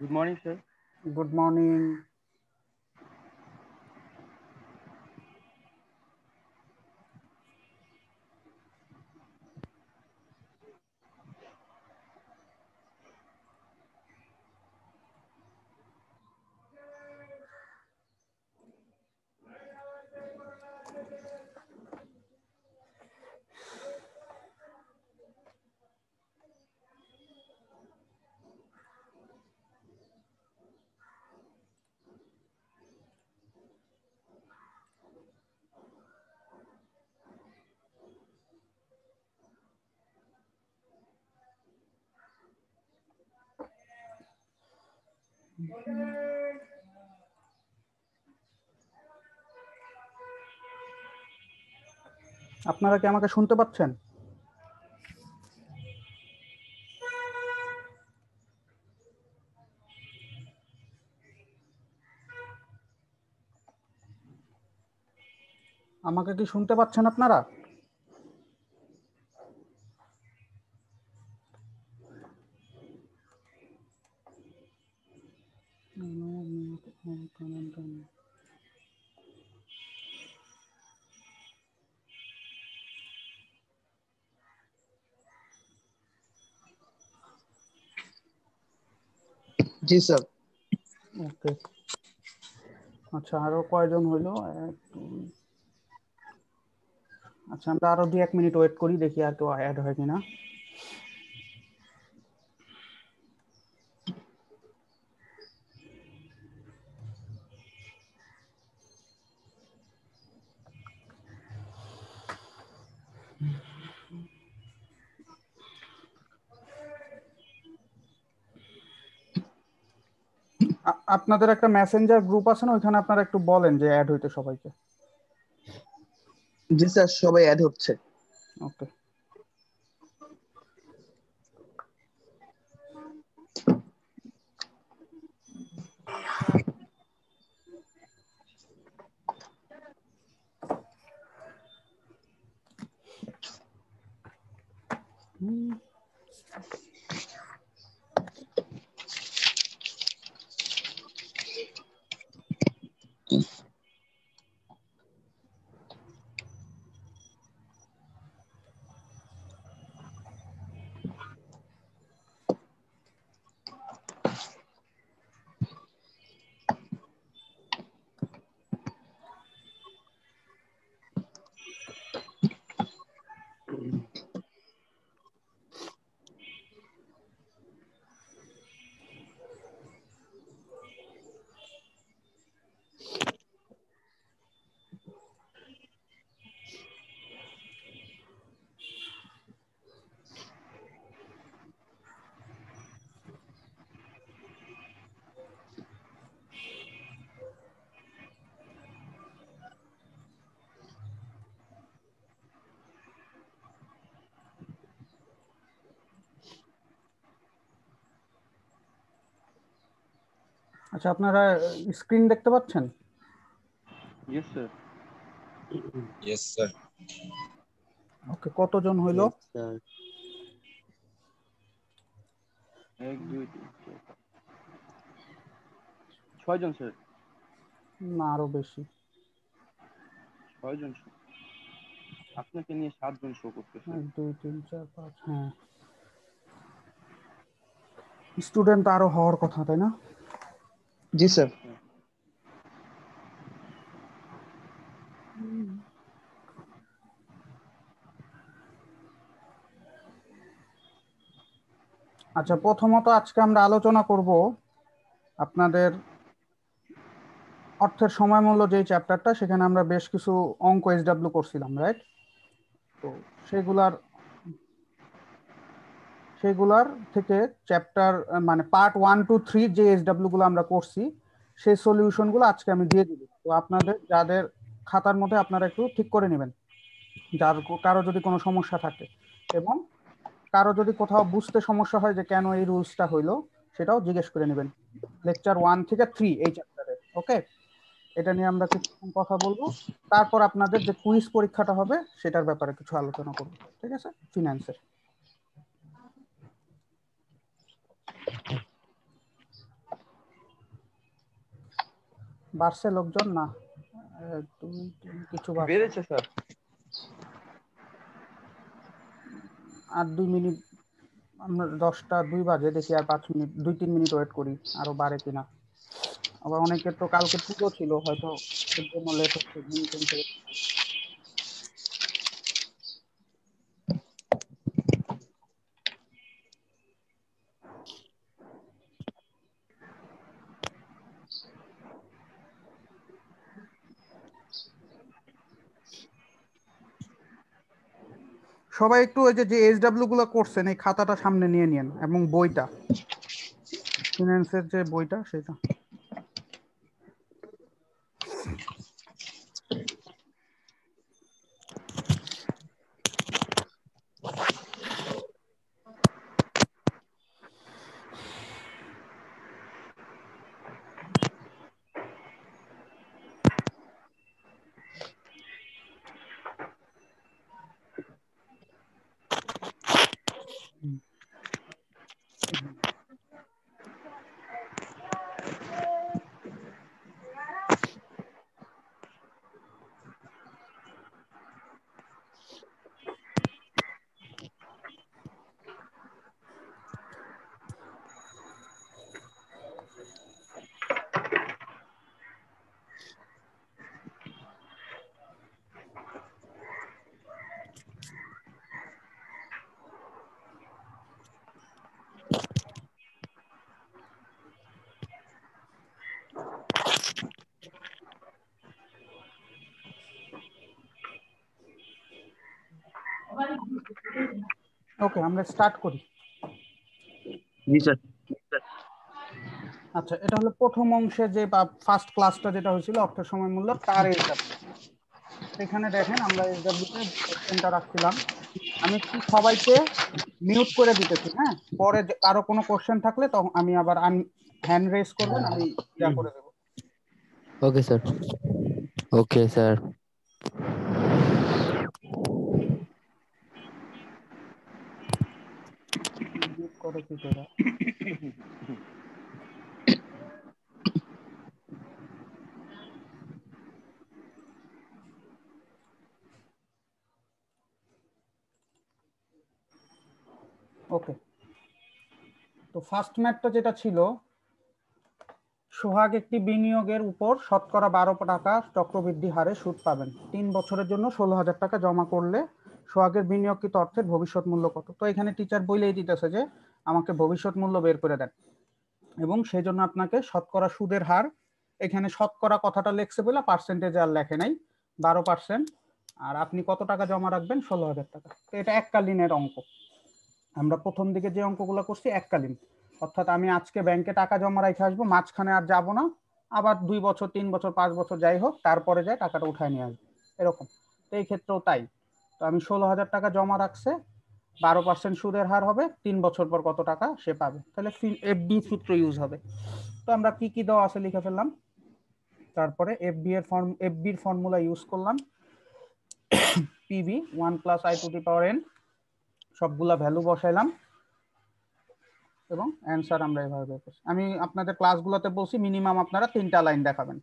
Good morning, sir. Good morning. আপনারা কি আমাকে শুনতে পাচ্ছেন? আমাকে কি শুনতে পাচ্ছেন আপনারা? জি স্যার। ওকে, আচ্ছা আরো কয়জন হইলো? আচ্ছা আমরা আরো 2-1 মিনিট ওয়েট করি, দেখি আর কেউ অ্যাড হয় কিনা। আপনাদের একটা মেসেঞ্জার গ্রুপ আছে না, ওইখানে আপনারা একটু বলেন যে অ্যাড হইতে সবাইকে। জি স্যার, সবাই অ্যাড হচ্ছে। ওকে, আচ্ছা আপনারা স্ক্রিন দেখতে পাচ্ছেন? Yes, sir. Yes, sir. ওকে, কতজন হইলো? Yes, sir. 1, 2, 3, 4, 6 জন, স্যার। না আরো বেশি। 6 জন। আপনাকে নিয়ে 7 জন শো করতেছে। 1 2 3 4 5, হ্যাঁ স্টুডেন্ট আরো হওয়ার কথা, তাই না? জি স্যার। আচ্ছা প্রথমত আজকে আমরা আলোচনা করব আপনাদের অর্থের সময় মূল্য যে চ্যাপ্টারটা, সেখানে আমরা বেশ কিছু অঙ্ক এসডব্লিউ করছিলাম, রাইট? তো সেগুলার থেকে চ্যাপ্টার মানে পার্ট 1 2 3 যে এসডব্লিউ গুলো আমরা করছি, সেই সলিউশনগুলো আজকে আমি দিয়ে দিব। তো আপনাদের যাদের খাতার মধ্যে আপনারা একটু ঠিক করে নেবেন, যার কারো যদি কোনো সমস্যা থাকে, এবং কারো যদি কোথাও বুঝতে সমস্যা হয় যে কেন এই রুলসটা হইলো, সেটাও জিজ্ঞেস করে নেবেন। লেকচার 1 থেকে 3 এই চ্যাপ্টারে, ওকে? এটা নিয়ে আমরা কিছুক্ষণ কথা বলবো, তারপর আপনাদের যে কুইজ পরীক্ষাটা হবে সেটার ব্যাপারে কিছু আলোচনা করব, ঠিক আছে? ফিনান্সের। বাড়ছে লোকজন না, 2 3 কিছু বাড়ছে। বেড়েছে স্যার। আর 2 মিনিট, আমরা 10টা 2 বাজে, দেখি আর 5 মিনিট 2-3 মিনিট ওয়েট করি আরো বাড়ে কিনা। আবার অনেকের তো কালকে পুজো ছিল, হয়তো এর জন্য লেট হচ্ছে ঘুম থেকে। সবাই একটু ওই যে এসডব্লিউ গুলো করছেন এই খাতাটা সামনে নিয়ে নিন এবং বইটা, ফিনান্সের যে বইটা সেটা। ওকে, আমরা স্টার্ট করি। জি স্যার। আচ্ছা, এটা হলো প্রথম অংশে যে ফার্স্ট ক্লাসটা যেটা হয়েছিল অর্থের সময় মূল্য তার এসডব্লিউ। এখানে দেখেন আমরা এসডব্লিউ তে কোশ্চেনটা রাখছিলাম। আমি কি সবাইকে মিউট করে দিতেছি, হ্যাঁ, পরে কারো কোনো কোশ্চেন থাকলে তখন আমি আবার হ্যান্ড রেজ করবেন, আমি ইয়া করে দেব। Okay sir. Okay sir. Mute করে কি করে? ওকে, তো ফার্স্ট ম্যাথটা যেটা ছিল, সোহাগ একটি বিনিয়োগের উপর শতকরা 12 টাকা চক্রবৃদ্ধি হারে সুদ পাবেন। 3 বছরের জন্য 16,000 টাকা জমা করলে সোহাগের বিনিয়োগকৃত অর্থের ভবিষ্যৎ মূল্য কত? তো এখানে টিচার বলেই দিতেছে যে আমাকে ভবিষ্যৎ মূল্য বের করে দেন, এবং সেই জন্য আপনাকে শতকরা সুদের হার, এখানে শতকরা কথাটা লেখছে বলে পার্সেন্টেজ আর লেখে নাই, 12%। আর আপনি কত টাকা জমা রাখবেন? 16,000 টাকা। তো এটা এককালীনের অঙ্ক। আমরা প্রথম দিকে যে অঙ্কগুলো করছি এককালীন, অর্থাৎ আমি আজকে ব্যাংকে টাকা জমা রেখে আসবো, মাঝখানে আর যাব না, আবার 2 বছর 3 বছর 5 বছর যাই হোক, তারপরে যাই টাকাটা উঠায় নিয়ে আসবো, এরকম। তো এই ক্ষেত্রেও তাই। তো আমি 16,000 টাকা জমা রাখছে, 12% সুদের হার হবে, 3 বছর পর কত টাকা সে পাবে, তাহলে এফডি সূত্র ইউজ হবে। তো আমরা কি কি দেওয়া আছে লিখে ফেললাম, তারপরে এফবির ফর্মুলা ইউজ করলাম, পিবি 1 + i⁴n, সবগুলা ভ্যালু বসাইলাম এবং অ্যান্সার আমরা এভাবে বের করছি। আমি আপনাদের ক্লাসগুলোতে বলছি মিনিমাম আপনারা 3টা লাইন দেখাবেন।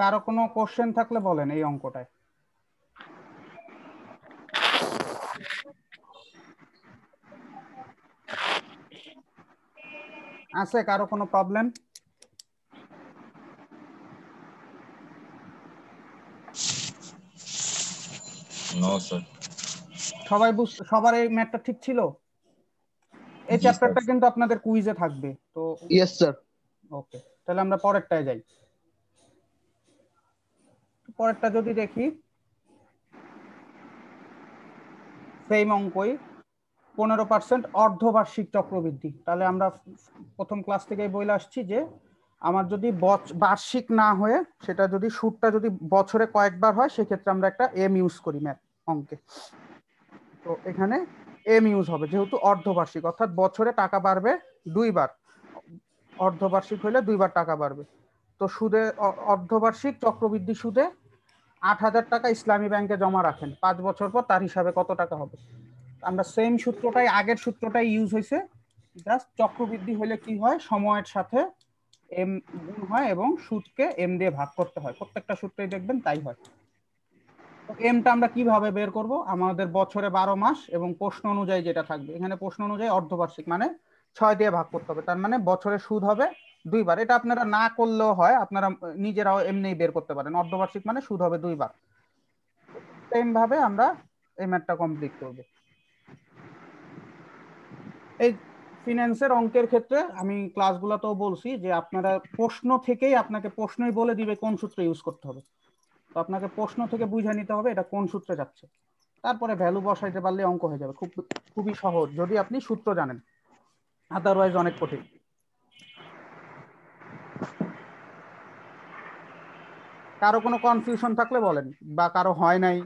কারো কোনো কোশ্চেন থাকলে বলেন এই অঙ্কটায়। আছে কারো কোনো প্রবলেম? No sir. সবার এই ম্যাথটা ঠিক ছিল? এই জি স্যার। চ্যাপ্টারটা কিন্তু আপনাদের কুইজে থাকবে তো। Yes sir. ওকে, তাহলে আমরা পরেরটায় যাই। পরেরটা যদি দেখি, সেম অঙ্কই, 15% অর্ধবার্ষিক চক্রবৃদ্ধি। তাহলে আমরা প্রথম ক্লাস থেকে বলে আসছি যে আমার যদি বার্ষিক না হয়ে সেটা যদি সুদটা যদি বছরে কয়েকবার হয় সেক্ষেত্রে আমরা একটা এম ইউজ করি ম্যাথ অঙ্কে। তো এখানে এম ইউজ হবে যেহেতু অর্ধবার্ষিক, অর্থাৎ বছরে টাকা বাড়বে 2 বার, অর্ধবার্ষিক হলে 2 বার টাকা বাড়বে। তো সুদে অর্ধবার্ষিক চক্রবৃদ্ধি সুদে 8,000 টাকা ইসলামী ব্যাংকে জমা রাখেন, 5 বছর পর তার হিসাবে কত টাকা হবে? আমরা সেম সূত্রটাই, আগের সূত্রটাই ইউজ হয়েছে, জাস্ট চক্রবৃদ্ধি হলে কি হয়, সময়ের সাথে এম গুণ হয় এবং সুদকে এম দিয়ে ভাগ করতে হয়, প্রত্যেকটা সূত্রেই দেখবেন তাই হয়। তো এমটা আমরা কিভাবে বের করব? আমাদের বছরে 12 মাস এবং প্রশ্ন অনুযায়ী যেটা থাকবে, এখানে প্রশ্ন অনুযায়ী অর্ধবার্ষিক মানে 6 দিয়ে ভাগ করতে হবে, তার মানে বছরে সুদ হবে 2 বার। এটা আপনারা না করলেও হয়, আপনারা নিজেরাও এমনি বের করতে পারেন, অর্ধবার্ষিক মানে সুদ হবে 2 বার। সেম ভাবে আমরা এই ম্যাথটা কমপ্লিট করব। এই ফিন্যান্সের অঙ্কের ক্ষেত্রে আমি ক্লাসগুলোতেও বলছি যে আপনারা প্রশ্ন থেকেই আপনাকে প্রশ্নই বলে দিবে কোন সূত্র ইউজ করতে হবে, তো আপনাকে প্রশ্ন থেকে বুঝে নিতে হবে এটা কোন সূত্রে যাচ্ছে, তারপরে ভ্যালু বসাইতে পারলে অঙ্ক হয়ে যাবে, খুবই সহজ যদি আপনি সূত্র জানেন, আদারওয়াইজ অনেক কঠিন। কারো কোনো কনফিউশন থাকলে বলেন, বা কারো হয় নাই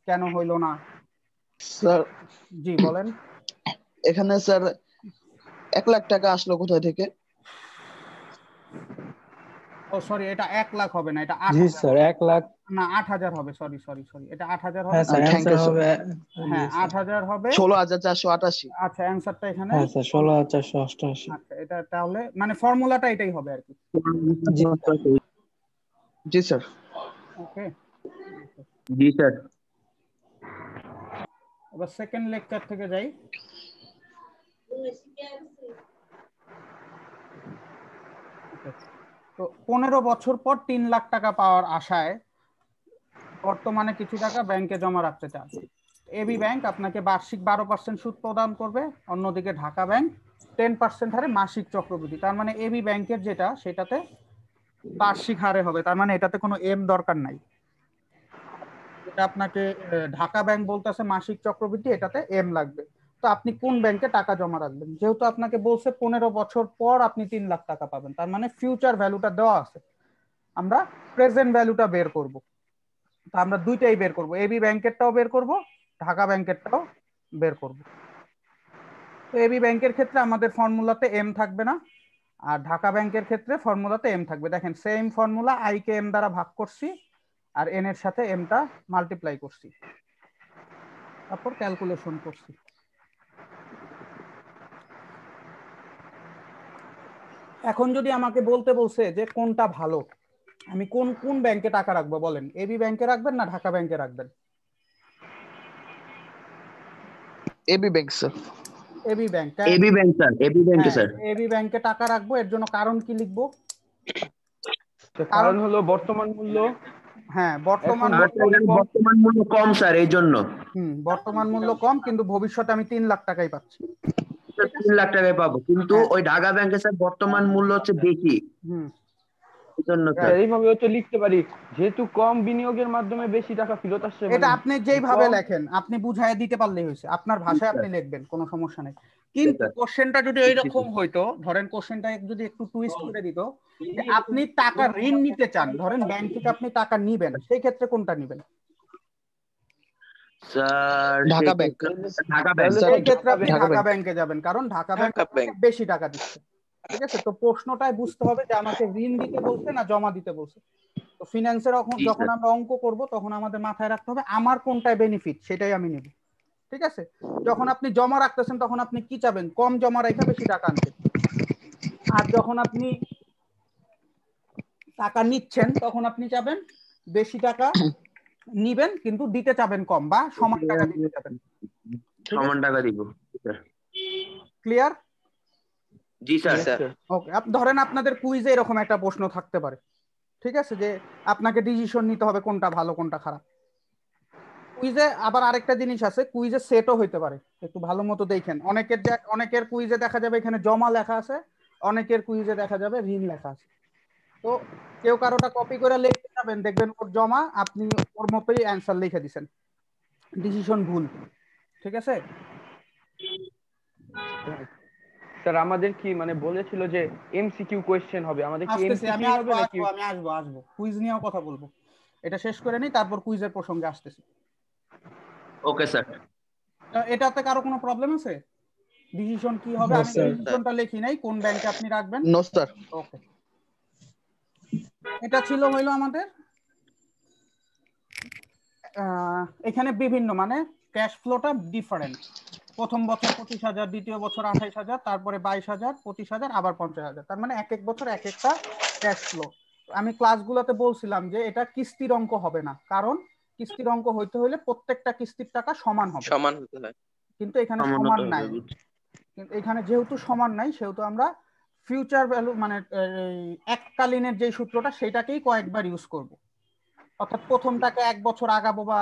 কেন হইলো না? স্যার জি বলেন। এখানে স্যার 1 লাখ টাকা আসলো কোথায় থেকে? ও সরি, এটা 1 লাখ হবে না, এটা জি 8,000 স্যার, 1 লাখ। না 8,000 হবে, সরি সরি সরি, এটা 8,000 হবে। হ্যাঁ sir, thank answer you sir. হবে। হ্যাঁ 8,000 হবে। 16,488। আচ্ছা অ্যানসারটা এখানে, হ্যাঁ স্যার, 16,488। আচ্ছা এটা তাহলে মানে ফর্মুলাটা এটাই হবে আর কি। জি জি স্যার। ওকে, জি স্যার। এবার সেকেন্ড লেকচার থেকে যাই। তো 15 বছর পর 3 লাখ টাকা পাওয়ার আশায় বর্তমানে কিছু টাকা ব্যাংকে জমা রাখতে চান। এবি ব্যাংক আপনাকে বার্ষিক 12% সুদ প্রদান করবে, অন্যদিকে ঢাকা ব্যাংক 10% হারে মাসিক চক্রবৃদ্ধি। তার মানে এবি ব্যাংকের যেটা সেটাতে বার্ষিক হারে হবে, তার মানে এটাতে কোনো এম দরকার নাই। এটা আপনাকে ঢাকা ব্যাংক বলতেছে মাসিক চক্রবৃদ্ধি, এটাতে এম লাগবে। তো আপনি কোন ব্যাংকে টাকা জমা রাখবেন? যেহেতু আপনাকে বলছে 15 বছর পর আপনি 3 লাখ টাকা পাবেন, তার মানে ফিউচার ভ্যালুটা দেওয়া আছে, আমরা প্রেজেন্ট ভ্যালুটা বের করব। তো আমরা দুইটাই বের করব, এবি ব্যাংকেরটাও বের করব, ঢাকা ব্যাংকেরটাও বের করব। তো এবি ব্যাংকের ক্ষেত্রে আমাদের ফর্মুলাতে এম থাকবে না, আর ঢাকা ব্যাংকের ক্ষেত্রে ফর্মুলাতে এম থাকবে। দেখেন সেম ফর্মুলা, আই কে এম দ্বারা ভাগ করছি আর এন এর সাথে এমটা মাল্টিপ্লাই করছি, তারপর ক্যালকুলেশন করছি। এখন যদি আমাকে বলতে বলছে যে কোনটা ভালো, আমি কোন কোন ব্যাংকে টাকা রাখবো বলেন, এবি ব্যাংকে রাখবেন না ঢাকা ব্যাংকে রাখবেন? AB bank sir. AB bank. AB bank sir, AB ব্যাংকে স্যার। এবি ব্যাংকে টাকা রাখবো, এর জন্য কারণ কি লিখবো? কারণ হলো বর্তমান মূল্য। হ্যাঁ বর্তমান বর্তমান মূল্য কম স্যার, এই জন্য। বর্তমান মূল্য কম, কিন্তু ভবিষ্যতে আমি 3 লাখ টাকাই পাচ্ছি, 3 লাখ টাকায় পাবো, কিন্তু ওই ঢাকা ব্যাংকে স্যার বর্তমান মূল্য হচ্ছে বেশি, এই জন্য স্যার। এইভাবে হচ্ছে লিখতে পারি, যেহেতু কম বিনিয়োগের মাধ্যমে বেশি টাকা ফেরত আসছে। এটা আপনি যেইভাবে লেখেন আপনি বুঝায় দিতে পারলেই হয়েছে, আপনার ভাষায় আপনি লিখবেন, কোনো সমস্যা নেই। কিন্তু কোশ্চেনটা যদি এইরকম হইতো, ধরেন কোশ্চেনটা যদি একটু টুইস্ট করে দিত যে আপনি টাকা ঋণ নিতে চান, ধরেন ব্যাংক থেকে আপনি টাকা নিবেন, সেই ক্ষেত্রে কোনটা নিবেন? Sir Dhaka bank. Dhaka bank. সেই ক্ষেত্রে আপনি ঢাকা ব্যাংকে যাবেন, কারণ ঢাকা ব্যাংক বেশি টাকা দিচ্ছে। ঠিক আছে, তো প্রশ্নটাই বুঝতে হবে যে আমাকে ঋণ দিতে বলছে না জমা দিতে বলছে। তো ফিনান্সের যখন আমরা অঙ্ক করব তখন আমাদের মাথায় রাখতে হবে আমার কোনটায় বেনিফিট সেটাই আমি নেব। ঠিক আছে, যখন আপনি জমা রাখতেছেন তখন আপনি কি চাবেন? কম জমা রেখে বেশি টাকা আনতে। আর যখন আপনি টাকা নিচ্ছেন তখন আপনি চাবেন বেশি টাকা নিবেন কিন্তু দিতে চাবেন কম, বা সমান টাকা দিতে চাবেন। সমান টাকা দিব। ক্লিয়ার? জি স্যার। ওকে, ধরেন আপনাদের কুইজে এরকম একটা প্রশ্ন থাকতে পারে, ঠিক আছে, যে আপনাকে ডিসিশন নিতে হবে কোনটা ভালো কোনটা খারাপ। কুইজে আবার আরেকটা জিনিস আছে, কুইজে সেটও হইতে পারে, একটু ভালো মতো দেখেন। অনেকের কুইজে দেখা যাবে এখানে জমা লেখা আছে, অনেকের কুইজে দেখা যাবে ঋণ লেখা আছে। তো কেউ কারোটা কপি করে লিখতে যাবেন, দেখবেন ওর জমা, আপনি ওর মতোই অ্যান্সার লিখে দিছেন, ডিসিশন ভুল। ঠিক আছে, স্যার আমাদের কি মানে বলেছিল যে এমসিকিউ কোশ্চেন হবে, আমাদের কি আসতেছি, আমি এমসিকিউ আসবো হবে নাকি? আসবো আমি আসবো আসবো কুইজ নিয়েও কথা বলবো। এটা শেষ করে নিই, তারপর কুইজের প্রসঙ্গে আসতেছি। Okay sir. এটাতে কারো কোনো প্রবলেম আছে? ডিসিশন কি হবে? No, আমি sir. ডিসিশনটা লিখি নাই, কোন ব্যাংকে আপনি রাখবেন। No sir. ওকে, এটা ছিল হইলো আমাদের এখানে বিভিন্ন মানে ক্যাশ ফ্লোটা ডিফারেন্ট। প্রথম বছর 25,000, দ্বিতীয় বছর 28,000, তারপরে 22,000, 25,000, আবার 50,000। তার মানে এক এক বছর এক একটা ক্যাশ ফ্লো। আমি ক্লাসগুলোতে বলছিলাম যে এটা কিস্তির অঙ্ক হবে না, কারণ কিস্তির অঙ্ক হইতে হলে প্রত্যেকটা কিস্তির টাকা সমান হবে, সমান হতে হয়। কিন্তু এখানে সমান নাই। কিন্তু এখানে যেহেতু সমান নাই, সেহেতু আমরা ফিউচার ভ্যালু মানে এককালীনের যে সূত্রটা সেটাকেই কয়েকবার ইউজ করব। অর্থাৎ প্রথমটাকে এক বছর আগাবো বা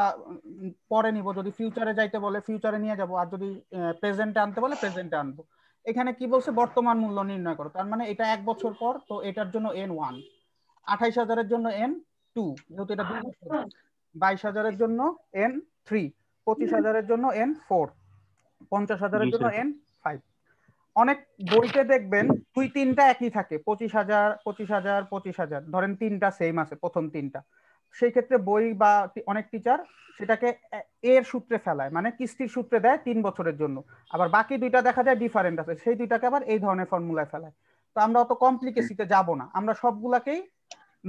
পরে নিব, যদি ফিউচারে যাইতে বলে ফিউচারে নিয়ে যাব, আর যদি প্রেজেন্টে আনতে বলে প্রেজেন্টে আনবো। এখানে কি বলছে, বর্তমান মূল্য নির্ণয় করো, তার মানে এটা এক বছর পর, তো এটার জন্য N1, 28,000-এর জন্য N2, যেহেতু এটা 2 বছর, 22,000-এর জন্য N3, 25,000-এর জন্য N4, 50,000-এর জন্য N5। অনেক বইতে দেখবেন 2-3টা একই থাকে, 25,000, 25,000, 25,000, ধরেন 3টা সেম আছে, প্রথম 3টা। সেই ক্ষেত্রে বই বা অনেক টিচার সেটাকে এর সূত্রে ফেলায়, মানে কিস্তির সূত্রে দেয় 3 বছরের জন্য, আবার বাকি 2টা দেখা যায় ডিফারেন্ট আছে, সেই 2টাকে আবার এই ধরনের ফর্মুলায় ফেলায়। তো আমরা অত কমপ্লিকেসিতে যাব না, আমরা সবগুলাকেই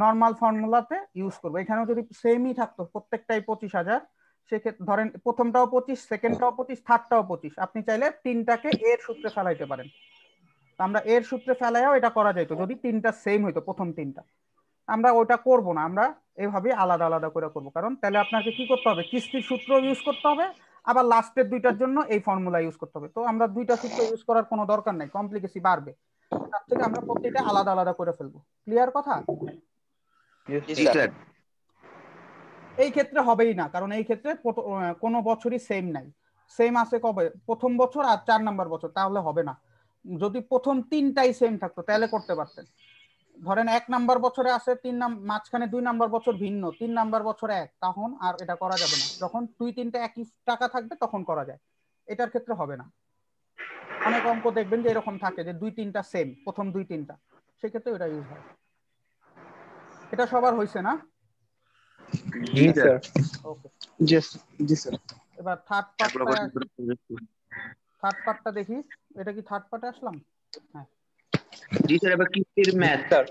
নর্মাল ফর্মুলাতে ইউজ করবো। এখানেও যদি সেমই থাকতো, প্রত্যেকটাই 25,000, সেক্ষেত্রে ধরেন প্রথমটাও 25, সেকেন্ডটাও 25, থার্ডটাও 25, আপনি চাইলে 3টাকে এর সূত্রে ফেলাইতে পারেন। আমরা এর সূত্রে ফেলাইও এটা করা যেত যদি 3টা সেম হইতো, প্রথম 3টা। আমরা ওটা করব না, আমরা এভাবে আলাদা আলাদা করে করব, কারণ তাহলে আপনাকে কি করতে হবে, কিস্তির সূত্র ইউজ করতে হবে, আবার লাস্টের 2টার জন্য এই ফর্মুলা ইউজ করতে হবে। তো আমরা 2টা সূত্র ইউজ করার কোনো দরকার নাই, কমপ্লিকেসি বাড়বে। তার থেকে আমরা প্রত্যেকটা আলাদা আলাদা করে ফেলবো। ক্লিয়ার কথা? জি স্যার। এই ক্ষেত্রে হবেই না, কারণ এই ক্ষেত্রে কোনো বছরই সেম নাই। সেম আছে কবে, প্রথম বছর আর 4 নাম্বার বছর, তাহলে হবে না। যদি প্রথম 3টাই সেম থাকতো তাহলে করতে পারতেন। ধরেন 1 নাম্বার বছরে আছে 3 মাঝখানে 2 নাম্বার বছর ভিন্ন, 3 নাম্বার বছরে 1, তখন আর এটা করা যাবে না। যখন 2-3টা একই টাকা থাকবে তখন করা যায়, এটার ক্ষেত্রে হবে না। অনেক অঙ্ক দেখবেন যে এরকম থাকে যে 2-3টা সেম, প্রথম 2-3টা, সেক্ষেত্রে এটা ইউজ হয়। এটা সবার হয়েছে না? জি স্যার। ওকে, জি স্যার। এবার থার্ড পার্টটা দেখি। এটা কি থার্ড পার্টে আসলাম? হ্যাঁ জি স্যার, এবার কিস্তির ম্যাথ স্যার।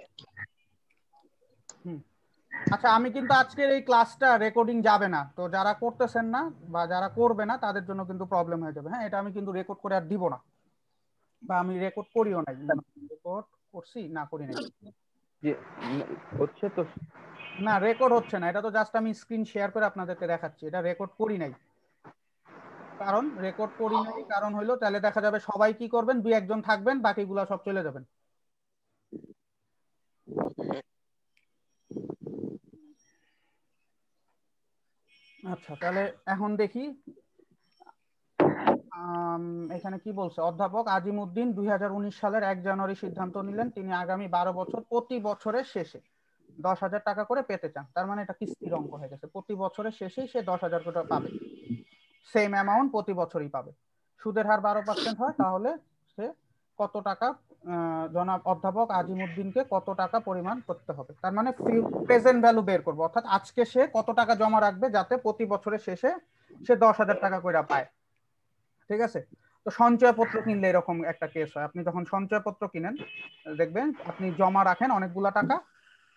আচ্ছা, আমি কিন্তু আজকের এই ক্লাসটা রেকর্ডিং যাবে না, তো যারা করতেছেন না বা যারা করবে না তাদের জন্য কিন্তু প্রবলেম হয়ে যাবে। হ্যাঁ, এটা আমি কিন্তু রেকর্ড করে আর দিব না, বা আমি রেকর্ড করিও নাই। রেকর্ড করছি না করি নাই? যে হচ্ছে তো না, রেকর্ড হচ্ছে না, এটা তো জাস্ট আমি স্ক্রিন শেয়ার করে আপনাদেরকে দেখাচ্ছি, এটা রেকর্ড করি নাই। কারণ রেকর্ড করি নাই কারণ হইলো তাহলে দেখা যাবে সবাই কি করবেন, 2-1 জন থাকবেন, বাকিগুলা সব চলে যাবেন। আচ্ছা, তাহলে এখন দেখি এখানে কি বলছে। অধ্যাপক আজিমউদ্দিন 2019 সালের 1 জানুয়ারি সিদ্ধান্ত নিলেন তিনি আগামী 12 বছর প্রতি বছরের শেষে 10,000 টাকা করে পেতে চান। তার মানে এটা কিস্তির অঙ্ক হয়ে গেছে, প্রতি বছরের শেষেই সে 10,000 টাকা পাবে, সেম অ্যামাউন্ট প্রতি বছরই পাবে। সুদের হার 12% হয়, তাহলে সে কত টাকা, জনাব অধ্যাপক আজিমউদ্দিনকে কত টাকা পরিমাণ করতে হবে। তার মানে প্রেজেন্ট ভ্যালু বের করবো, অর্থাৎ আজকে সে কত টাকা জমা রাখবে যাতে প্রতি বছরের শেষে সে 10,000 টাকা করে পায়। ঠিক আছে? তো সঞ্চয়পত্র কিনলে এরকম একটা কেস হয়। আপনি যখন সঞ্চয়পত্র কিনেন দেখবেন আপনি জমা রাখেন অনেকগুলা টাকা,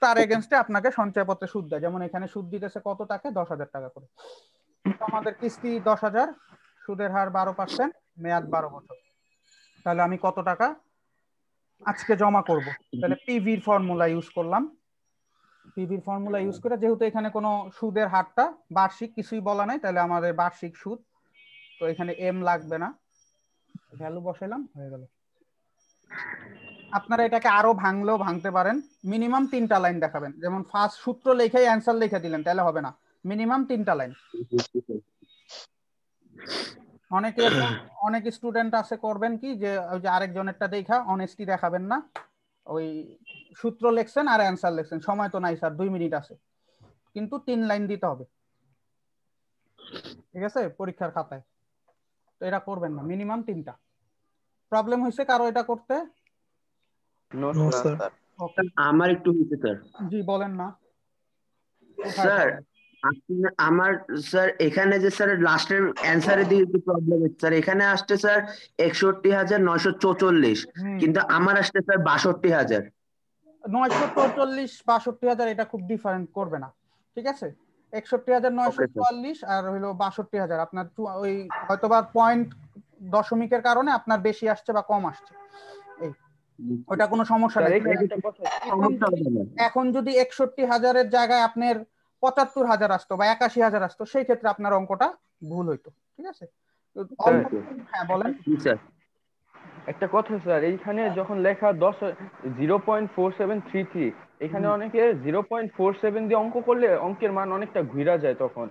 তার এগেনস্টে আপনাকে সঞ্চয়পত্রে সুদ দেয়। যেমন এখানে সুদ দিতেছে কত টাকা, 10,000 টাকা করে। আমাদের কিস্তি 10,000, সুদের হার 12%, মেয়াদ 12 বছর। তাহলে আমি কত টাকা আজকে জমা করব? তাহলে পিভির ফর্মুলা ইউজ করলাম। পিভির ফর্মুলা ইউজ করে, যেহেতু এখানে কোনো সুদের হারটা বার্ষিক কিছুই বলা নাই, তাহলে আমাদের বার্ষিক সুদ, তো এখানে এম লাগবে না, ভ্যালু বসাইলাম, হয়ে গেল। আপনারা এটাকে আরো ভাঙলেও ভাঙতে পারেন, মিনিমাম 3টা লাইন দেখাবেন। যেমন ফার্স্ট সূত্র লেখাই অ্যান্সার লিখে দিলেন, তাহলে হবে না, মিনিমাম 3টা লাইন। অনেক স্টুডেন্ট আছে করবেন কি, যে ওই যে আরেকজনেরটা দেখা অনেস্টি দেখাবেন না, ওই সূত্র লিখছেন আর অ্যান্সার লিখছেন, সময় তো নাই স্যার, 2 মিনিট আছে, কিন্তু 3 লাইন দিতে হবে, ঠিক আছে, পরীক্ষার খাতায়। তো এটা করবেন না, মিনিমাম 3টা। প্রবলেম হয়েছে কারো এটা করতে? No sir. ওকে, আমার একটু হয়েছে স্যার। জি বলেন না, কোথায় স্যার problem? আমার স্যার এখানে যে স্যার লাস্টের অ্যান্সারের দিকে একটু প্রবলেম হচ্ছে স্যার। এখানে আসছে স্যার 61,944, কিন্তু আমার আসছে স্যার 62,000। 944 62,000 এটা খুব ডিফারেন্ট করবে না, ঠিক আছে? 61,944 আর হলো 62,000 আপনার ওই হয়তোবা পয়েন্ট দশমিকের কারণে আপনার বেশি আসছে বা কম আসছে, এই ওটা কোনো সমস্যা নেই। এখন যদি 61,000-এর জায়গায় আপনার 75,000 আসতো বা 81,000 আসতো, সেই ক্ষেত্রে আপনার অঙ্কটা ভুল হইতো, ঠিক আছে? হ্যাঁ বলেন। একটা কথা স্যার, এইখানে যখন লেখা 0.4733, এখানে অনেকে 0.47 দিয়ে অঙ্ক করলে অঙ্কের মান অনেকটা ঘুরা যায়, তখন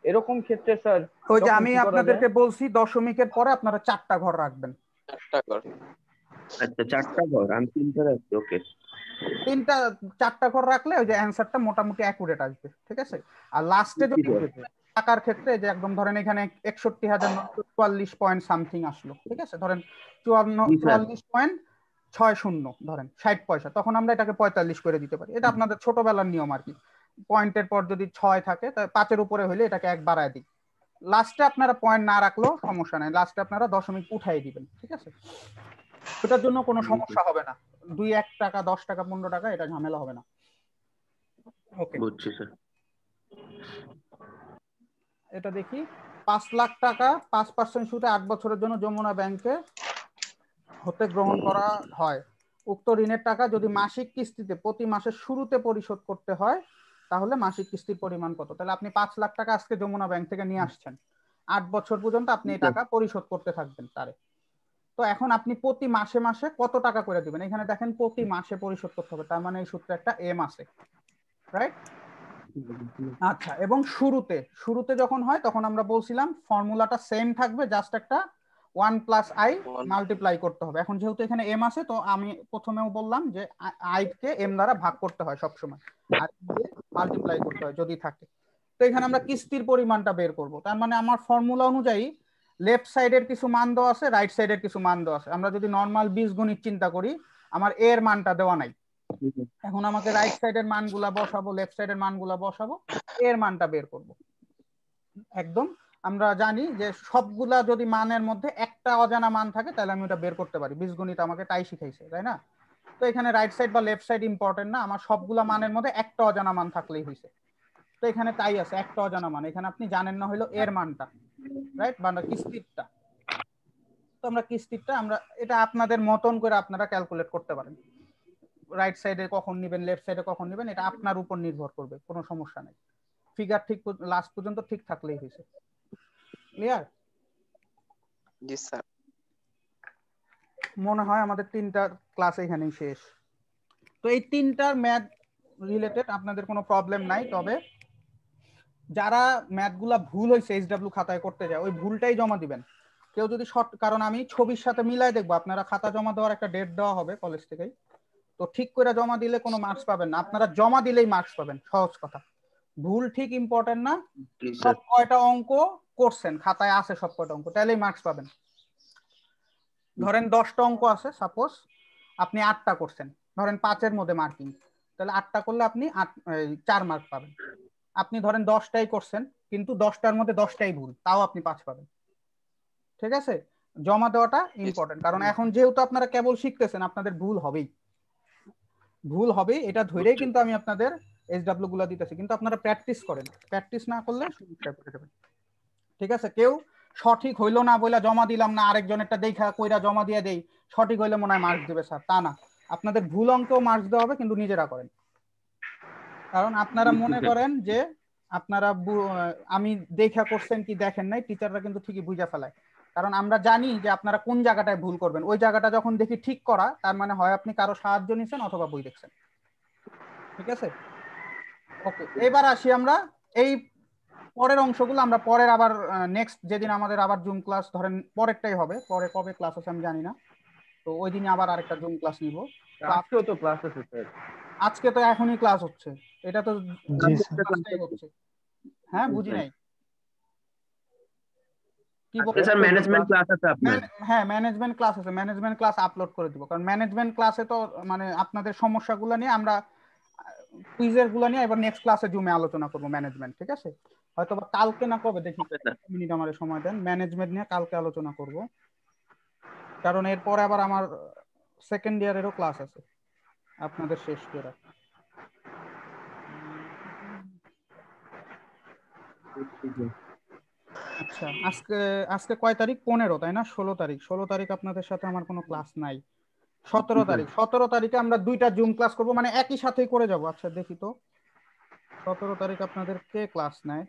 এরকম ক্ষেত্রে স্যার ওই যে তখন আমি কি করা যায়? আপনাদেরকে বলছি দশমিকের পরে আপনারা 4টা ঘর রাখবেন। আচ্ছা 4টা ঘর, আমি 3টা রাখছি। ওকে, 4টা ঘর রাখলে ওই যে অ্যান্সারটা মোটামুটি অ্যাকুরেট আসবে, ঠিক আছে? আর লাস্টে যদি টাকার ক্ষেত্রে যে একদম ধরেন এখানে 61,944 পয়েন্ট সামথিং আসলো, ঠিক আছে? ধরেন 44.60 ধরেন 60 পয়সা, তখন আমরা এটাকে 45 করে দিতে পারি। এটা আপনাদের ছোটবেলার নিয়ম আর কি। পয়েন্টের পর যদি 6 থাকে, 5-এর উপরে হলে এটাকে 1 বাড়ায় দিই। লাস্টে আপনারা পয়েন্ট না রাখলেও সমস্যা নাই, লাস্টে আপনারা দশমিক উঠাই দিবেন, ঠিক আছে? ওটার জন্য কোনো সমস্যা হবে না। 2-1 টাকা 10 টাকা 15 টাকা এটা ঝামেলা হবে না। ওকে, বুঝছি স্যার। এটা দেখি। 5 লাখ টাকা 5% সুদে 8 বছরের জন্য যমুনা ব্যাংকে হতে গ্রহণ করা হয়। উক্ত ঋণের টাকা যদি মাসিক কিস্তিতে প্রতি মাসের শুরুতে পরিশোধ করতে হয়, তাহলে মাসিক কিস্তির পরিমাণ কত? তাহলে আপনি 5 লাখ টাকা আজকে যমুনা ব্যাংক থেকে নিয়ে আসছেন, 8 বছর পর্যন্ত আপনি এই টাকা পরিশোধ করতে থাকবেন তারে। তো এখন আপনি প্রতি মাসে মাসে কত টাকা করে দিবেন? এখানে দেখেন প্রতি মাসে পরিশোধ করতে হবে, তার মানে এই সূত্রে একটা এম আছে, রাইট? আচ্ছা, এবং শুরুতে শুরুতে যখন হয় তখন আমরা বলছিলাম ফর্মুলাটা সেম থাকবে, জাস্ট একটা 1 + i মাল্টিপ্লাই করতে হবে। এখন যেহেতু এখানে এম আছে, তো আমি প্রথমেও বললাম যে i কে এম দ্বারা ভাগ করতে হয় সব সময়, আর মাল্টিপ্লাই করতে হয় যদি থাকে। তো এখানে আমরা কিস্তির পরিমাণটা বের করব। তার মানে আমার ফর্মুলা অনুযায়ী লেফট সাইডের কিছু মান দেওয়া আছে, রাইট সাইডের কিছু মান দেওয়া আছে। আমরা যদি নরমাল বীজগণিত চিন্তা করি, আমার এর মানটা দেওয়া নাই। এখন আমাকে রাইট সাইডের মানগুলা বসাবো, লেফট সাইডের মানগুলা বসাবো, এর মানটা বের করব। একদম আমরা জানি যে সবগুলা যদি মানের মধ্যে একটা অজানা মান থাকে, তাহলে আমি ওটা বের করতে পারি। বীজগণিত আমাকে তাই শিখাইছে, তাই না? তো এখানে রাইট সাইড বা লেফট সাইড ইম্পর্টেন্ট না, আমার সবগুলা মানের মধ্যে একটা অজানা মান থাকলেই হয়েছে। তো এখানে তাই আছে, একটা অজানা মান। এখানে আপনি জানেন না হলো এর মানটা, রাইট? বা কিস্তিরটা। তো আমরা কিস্তিরটা আমরা এটা আপনাদের মতন করে আপনারা ক্যালকুলেট করতে পারেন। রাইট সাইডে কখন নেবেন, লেফট সাইডে কখন নেবেন, এটা আপনার উপর নির্ভর করবে, কোনো সমস্যা নেই। ফিগার ঠিক লাস্ট পর্যন্ত ঠিক থাকলেই হয়েছে। ক্লিয়ার? জি স্যার। মনে হয় আমাদের 3টা ক্লাস এখানেই শেষ। তো এই 3টার ম্যাথ রিলেটেড আপনাদের কোনো প্রবলেম নাই, তবে যারা ম্যাথগুলা ভুল হয়েছে এইচডব্লিউ খাতায় করতে যায়, ওই ভুলটাই জমা দিবেন। কেউ যদি শর্ট, কারণ আমি ছবির সাথে মিলাই দেখবো, আপনারা খাতা জমা দেওয়ার একটা ডেট দেওয়া হবে কলেজ থেকেই, তো ঠিক করে জমা দিলে কোনো মার্কস পাবেন না, আপনারা জমা দিলেই মার্কস পাবেন, সহজ কথা। ভুল ঠিক ইম্পর্টেন্ট না, সব কয়টা অঙ্ক করছেন খাতায় আছে, সব কয়টা অঙ্ক, তাহলেই মার্কস পাবেন। ধরেন 10টা অঙ্ক আছে, সাপোজ আপনি 8টা করছেন, ধরেন 5-এর মধ্যে মার্কিং, তাহলে 8টা করলে আপনি 4 মার্ক পাবেন। আপনি ধরেন 10টাই করছেন, কিন্তু 10টার মধ্যে 10টাই ভুল, তাও আপনি 5 পাবেন। ঠিক আছে? জমা দেওয়াটা ইম্পর্টেন্ট, কারণ এখন যেহেতু আপনারা কেবল শিখতেছেন, আপনাদের ভুল হবেই, ভুল হবে, এটা ধরেই কিন্তু আমি আপনাদের এইচডব্লিউ গুলা দিতেছি। কিন্তু আপনারা প্র্যাকটিস করেন, প্র্যাকটিস না করলে সমস্যায় পড়ে যাবেন। ঠিক আছে? কেউ সঠিক হইলো না বইলা জমা দিলাম না, আরেকজনেরটা দেখা কইরা জমা দিয়ে দেই, সঠিক হইলে মনে হয় মার্কস দেবে স্যার, তা না। আপনাদের ভুল অঙ্কেও মার্কস দেওয়া হবে, কিন্তু নিজেরা করেন। কারণ আপনারা মনে করেন যে আপনারা আমি দেখা করছেন কি দেখেন নাই, টিচাররা কিন্তু ঠিকই বুঝা ফেলায়। কারণ আমরা জানি যে আপনারা কোন জায়গাটায় ভুল করবেন, ওই জায়গাটা যখন দেখি ঠিক করা, তার মানে হয় আপনি কারো সাহায্য নিছেন অথবা বই দেখছেন। ঠিক আছে? ওকে, এবার আসি আমরা এই পরের অংশগুলো আমরা পরের আবার নেক্সট যেদিন আমাদের আবার জুম ক্লাস, ধরেন পরেরটাই হবে, পরে কবে ক্লাস আছে আমি জানি না, তো ওই দিনে আবার আরেকটা জুম ক্লাস নিব। আজকেও তো ক্লাস আছে স্যার। আজকে তো এখনই ক্লাস হচ্ছে, এটা তো হচ্ছে। হ্যাঁ, বুঝি নাই। কি আচ্ছা স্যার ম্যানেজমেন্ট ক্লাস আছে আপনার? হ্যাঁ ম্যানেজমেন্ট ক্লাস আছে, ম্যানেজমেন্ট ক্লাস আপলোড করে দিব, কারণ ম্যানেজমেন্ট ক্লাসে তো মানে আপনাদের সমস্যাগুলো নিয়ে আমরা কুইজের গুলো নিয়ে এবার নেক্সট ক্লাসে জুমে আলোচনা করব ম্যানেজমেন্ট, ঠিক আছে? হয়তো বা কালকে না কবে দেখি, মিনিট আমার সময় দেন, ম্যানেজমেন্ট নিয়ে কালকে আলোচনা করব, কারণ এরপরে আবার আমার সেকেন্ড ইয়ারেরও ক্লাস আছে আপনাদের শেষ ইয়ারে। আচ্ছা আজকে আজকে কয় তারিখ? 15, তাই না? 16 তারিখ, 16 তারিখ আপনাদের সাথে আমার কোনো ক্লাস নাই। 17 তারিখ, 17 তারিখে আমরা দুইটা জুম ক্লাস করব, মানে একই সাথেই করে যাব। আচ্ছা দেখি তো 17 তারিখ আপনাদের কে ক্লাস নেয়?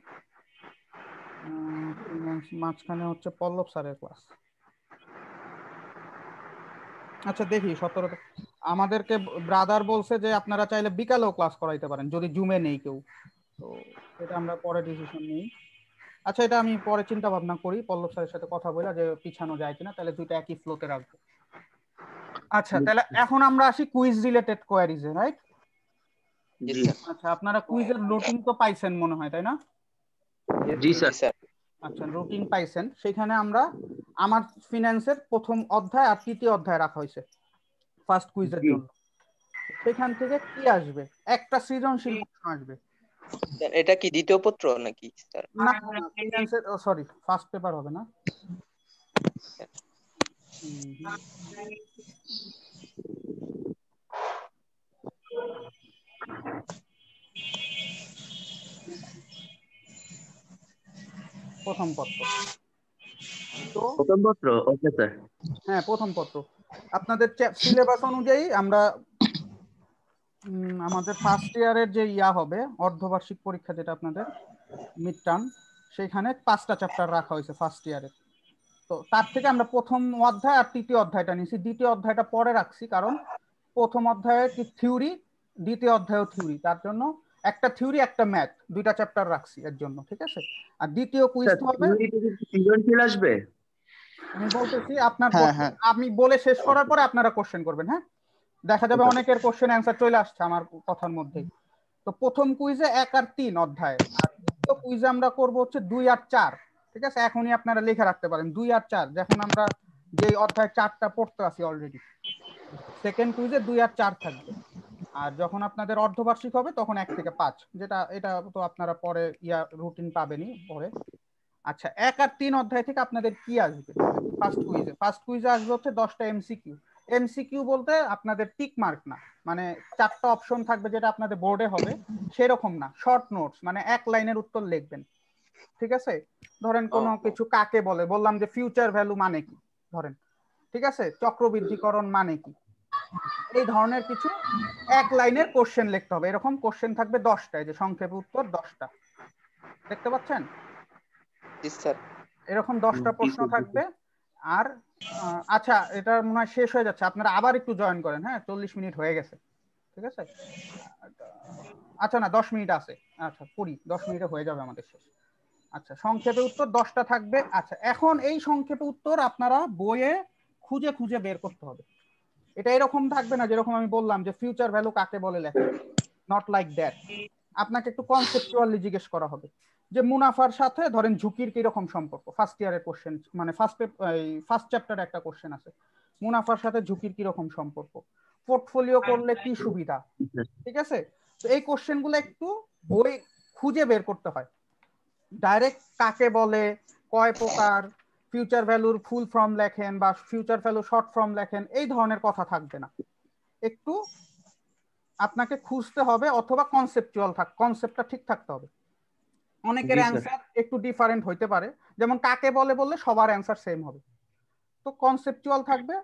মাঝখানে হচ্ছে পল্লব স্যারের ক্লাস। আচ্ছা দেখি 17 আমাদেরকে ব্রাদার বলছে যে আপনারা চাইলে বিকালেও ক্লাস করাইতে পারেন যদি জুমে নেই কেউ, তো এটা আমরা পরে ডিসিশন নিই। আচ্ছা এটা আমি পরে চিন্তা ভাবনা করি, পল্লব স্যারের সাথে কথা বলে যে পিছানো যায় কিনা, তাহলে দুইটা একই ফ্লোতে রাখবো। আচ্ছা তাহলে এখন আমরা আসি কুইজ রিলেটেড কোয়ারিজে, রাইট? আচ্ছা আপনারা কুইজের রুটিন তো পাইছেন মনে হয়, তাই না? জি স্যার। আচ্ছা রুটিন পাইছেন, সেখানে আমরা আমার ফিনান্সের প্রথম অধ্যায় আর তৃতীয় অধ্যায় রাখা হয়েছে ফার্স্ট কুইজের জন্য। সেখান থেকে কি আসবে? একটা সৃজনশীল প্রশ্ন আসবে। এটা কি দ্বিতীয় পত্র নাকি স্যার? না ফিনান্সের, সরি ফার্স্ট পেপার হবে না। প্রথম পত্র তো প্রথম পত্র, ওকে স্যার। হ্যাঁ প্রথম পত্র। আপনাদের সিলেবাস অনুযায়ী আমরা আমাদের ফার্স্ট ইয়ারের যে হবে অর্ধবার্ষিক পরীক্ষা, যেটা আপনাদের মিড টার্ম, সেখানে 5টা চ্যাপ্টার রাখা হয়েছে ফার্স্ট ইয়ারে। তো তার থেকে আমরা প্রথম অধ্যায় আর তৃতীয় অধ্যায়টা নিয়েছি, দ্বিতীয় অধ্যায়টা পরে রাখছি, কারণ প্রথম অধ্যায়ে কি থিওরি, দ্বিতীয় অধ্যায়ও থিওরি, তার জন্য একটা থিওরি একটা ম্যাথ, দুইটা চ্যাপ্টার রাখছি এর জন্য, ঠিক আছে? আর দ্বিতীয় কুইজ হবে সৃজনশীল আসবে। আমি বলতেছি আপনার, আমি বলে শেষ করার পরে আপনারা কোশ্চেন করবেন। হ্যাঁ দেখা যাবে অনেকের কোশ্চেন অ্যান্সার চলে আসছে আমার কথার মধ্যেই। তো প্রথম কুইজে 1 আর 3 অধ্যায়, আর দ্বিতীয় কুইজে আমরা করব হচ্ছে 2 আর 4, ঠিক আছে? এখনই আপনারা লিখে রাখতে পারেন 2 আর 4, যখন আমরা যে অধ্যায় 4টা পড়তে আছি অলরেডি, সেকেন্ড কুইজে 2 আর 4 থাকবে। আর যখন আপনাদের অর্ধবার্ষিক হবে তখন 1 থেকে 5, যেটা এটা তো আপনারা পরে রুটিন পাবেনই পরে। আচ্ছা 1 আর 3 অধ্যায় থেকে আপনাদের কি আসবে ফার্স্ট কুইজে আসবে হচ্ছে 10টা এমসিকিউ। এমসিকিউ বলতে আপনাদের টিক মার্ক না, মানে 4টা অপশন থাকবে যেটা আপনাদের বোর্ডে হবে, সেরকম না, শর্ট নোটস, মানে 1 লাইনের উত্তর লিখবেন, ঠিক আছে? ধরেন কোনো কিছু কাকে বলে, বললাম যে ফিউচার ভ্যালু মানে কি ধরেন, ঠিক আছে? চক্রবৃদ্ধিকরণ মানে কি, এই ধরনের কিছু 1 লাইনের কোশ্চেন লিখতে হবে। এরকম কোশ্চেন থাকবে 10টায়, যে সংক্ষেপে উত্তর 10টা, দেখতে পাচ্ছেন? এরকম 10টা প্রশ্ন থাকবে। আর আচ্ছা এটা মনে হয় শেষ হয়ে যাচ্ছে, আপনারা আবার একটু জয়েন করেন। হ্যাঁ 40 মিনিট হয়ে গেছে, ঠিক আছে? আচ্ছা না 10 মিনিট আছে, আচ্ছা 10 মিনিটে হয়ে যাবে আমাদের শেষ। আচ্ছা সংক্ষেপে উত্তর 10টা থাকবে। আচ্ছা এখন এই সংক্ষেপে উত্তর আপনারা বইয়ে খুঁজে খুঁজে বের করতে হবে। এটা এরকম থাকবে না যেরকম আমি বললাম যে ফিউচার ভ্যালু কাকে বলে লেখা, নট লাইক দ্যাট। আপনাকে একটু কনসেপচুয়ালি জিজ্ঞেস করা হবে যে মুনাফার সাথে ধরেন ঝুঁকির কি রকম সম্পর্ক। ফার্স্ট ইয়ারের কোশ্চেন, মানে ফার্স্ট চ্যাপ্টারে একটা কোশ্চেন আছে, মুনাফার সাথে ঝুঁকির কি রকম সম্পর্ক, পোর্টফোলিও করলে কি সুবিধা, ঠিক আছে? তো এই কোশ্চেনগুলো একটু বই খুঁজে বের করতে হয়। ডাইরেক্ট কাকে বলে, কয় প্রকার, ফিউচার ভ্যালুর ফুল ফর্ম লেখেন বা ফিউচার ভ্যালু শর্ট ফর্ম লেখেন, এই ধরনের কথা থাকবে না। একটু আপনাকে খুঁজতে হবে, অথবা কনসেপ্টটা ঠিক থাকতে হবে। অনেকের অ্যান্সার একটু ডিফারেন্ট হইতে পারে, যেমন কাকে বলে বললে সবার অ্যান্সার সেম হবে। তো কনসেপচুয়াল থাকবে।